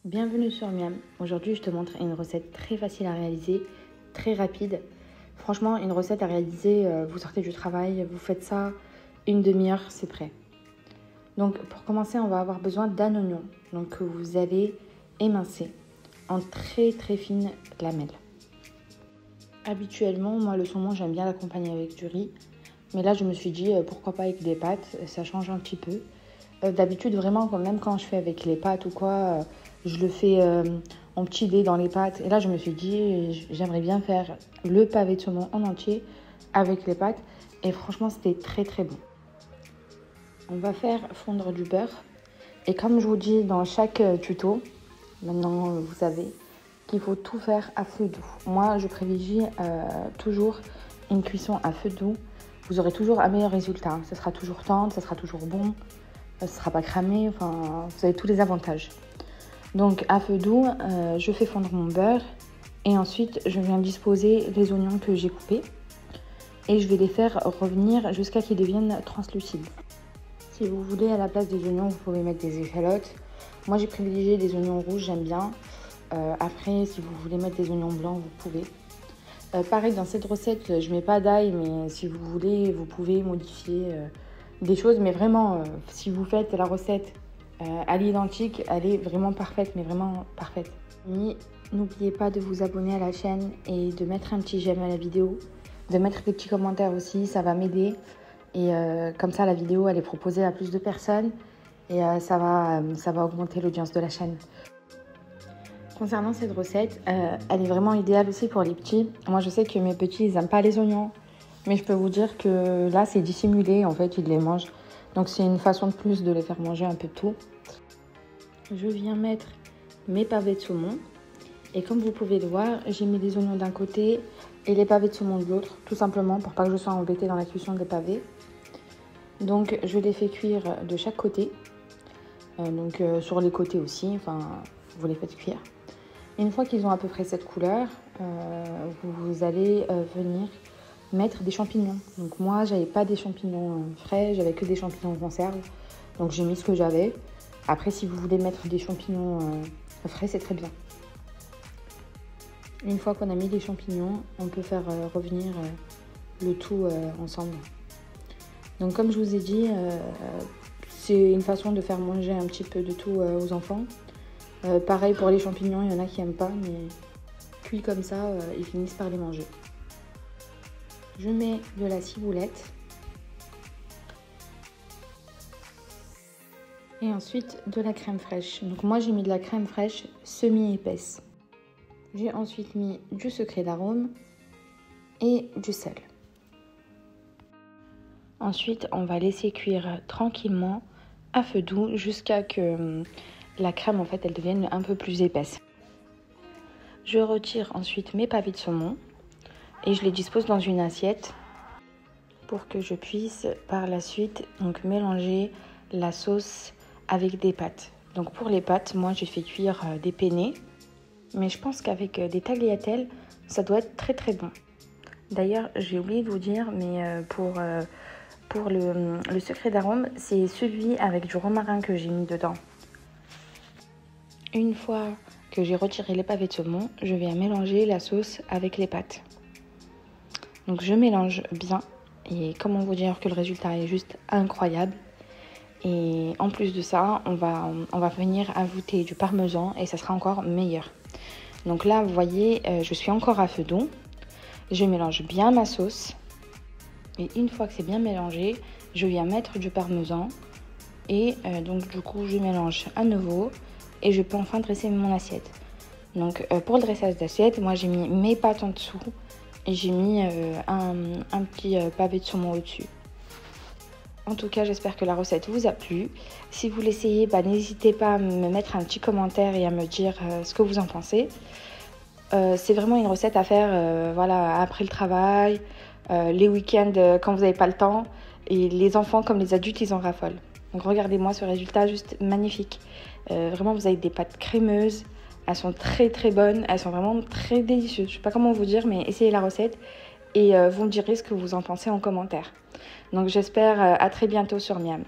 Bienvenue sur Miam. Aujourd'hui, je te montre une recette très facile à réaliser, très rapide. Franchement, une recette à réaliser, vous sortez du travail, vous faites ça, une demi-heure, c'est prêt. Donc, pour commencer, on va avoir besoin d'un oignon, donc que vous allez émincer en très très fines lamelles. Habituellement, moi, le saumon, j'aime bien l'accompagner avec du riz. Mais là, je me suis dit, pourquoi pas avec des pâtes, ça change un petit peu. D'habitude, vraiment, même quand je fais avec les pâtes ou quoi, je le fais en petit dés dans les pâtes. Et là, je me suis dit, j'aimerais bien faire le pavé de saumon en entier avec les pâtes. Et franchement, c'était très très bon. On va faire fondre du beurre. Et comme je vous dis dans chaque tuto, maintenant vous savez qu'il faut tout faire à feu doux. Moi, je privilégie toujours une cuisson à feu doux. Vous aurez toujours un meilleur résultat. Ce sera toujours tendre, ce sera toujours bon. Ce ne sera pas cramé, enfin, vous avez tous les avantages. Donc à feu doux, je fais fondre mon beurre et ensuite je viens disposer les oignons que j'ai coupés et je vais les faire revenir jusqu'à qu'ils deviennent translucides. Si vous voulez, à la place des oignons, vous pouvez mettre des échalotes. Moi, j'ai privilégié des oignons rouges, j'aime bien. Après, si vous voulez mettre des oignons blancs, vous pouvez. Pareil, dans cette recette, je ne mets pas d'ail, mais si vous voulez, vous pouvez modifier des choses. Mais vraiment, si vous faites la recette à l'identique, elle est vraiment parfaite, mais vraiment parfaite. N'oubliez pas de vous abonner à la chaîne et de mettre un petit j'aime à la vidéo, de mettre des petits commentaires aussi, ça va m'aider. Et comme ça, la vidéo, elle est proposée à plus de personnes et ça va augmenter l'audience de la chaîne. Concernant cette recette, elle est vraiment idéale aussi pour les petits. Moi, je sais que mes petits, ils n'aiment pas les oignons. Mais je peux vous dire que là, c'est dissimulé. En fait, ils les mangent. Donc, c'est une façon de plus de les faire manger un peu de tout. Je viens mettre mes pavés de saumon. Et comme vous pouvez le voir, j'ai mis les oignons d'un côté et les pavés de saumon de l'autre. Tout simplement pour pas que je sois embêtée dans la cuisson des pavés. Donc, je les fais cuire de chaque côté. Sur les côtés aussi. Enfin, vous les faites cuire. Une fois qu'ils ont à peu près cette couleur, vous allez venir mettre des champignons. Donc moi, j'avais pas des champignons frais, j'avais que des champignons en conserve. Donc j'ai mis ce que j'avais. Après, si vous voulez mettre des champignons frais, c'est très bien. Une fois qu'on a mis les champignons, on peut faire revenir le tout ensemble. Donc comme je vous ai dit, c'est une façon de faire manger un petit peu de tout aux enfants. Pareil pour les champignons, il y en a qui n'aiment pas, mais cuits comme ça, ils finissent par les manger. Je mets de la ciboulette. Et ensuite de la crème fraîche. Donc moi j'ai mis de la crème fraîche semi-épaisse. J'ai ensuite mis du secret d'arôme et du sel. Ensuite on va laisser cuire tranquillement à feu doux jusqu'à que la crème en fait elle devienne un peu plus épaisse. Je retire ensuite mes pavés de saumon et je les dispose dans une assiette pour que je puisse par la suite donc mélanger la sauce avec des pâtes. Donc pour les pâtes, moi j'ai fait cuire des penne, mais je pense qu'avec des tagliatelles, ça doit être très très bon. D'ailleurs, j'ai oublié de vous dire, mais pour le secret d'arôme, c'est celui avec du romarin que j'ai mis dedans. Une fois que j'ai retiré les pavés de saumon, je viens mélanger la sauce avec les pâtes. Donc je mélange bien et comment vous dire que le résultat est juste incroyable. Et en plus de ça, on va venir ajouter du parmesan et ça sera encore meilleur. Donc là, vous voyez, je suis encore à feu doux. Je mélange bien ma sauce. Et une fois que c'est bien mélangé, je viens mettre du parmesan. Et donc du coup, je mélange à nouveau. Et je peux enfin dresser mon assiette. Donc pour le dressage d'assiette, moi j'ai mis mes pâtes en dessous et j'ai mis un petit pavé de saumon au-dessus. En tout cas, j'espère que la recette vous a plu. Si vous l'essayez, n'hésitez pas à me mettre un petit commentaire et à me dire ce que vous en pensez. C'est vraiment une recette à faire voilà, après le travail, les week-ends quand vous n'avez pas le temps. Et les enfants comme les adultes, ils en raffolent. Donc regardez-moi ce résultat, juste magnifique. Vraiment, vous avez des pâtes crémeuses. Elles sont très très bonnes. Elles sont vraiment très délicieuses. Je ne sais pas comment vous dire, mais essayez la recette. Et vous me direz ce que vous en pensez en commentaire. Donc j'espère à très bientôt sur Miam.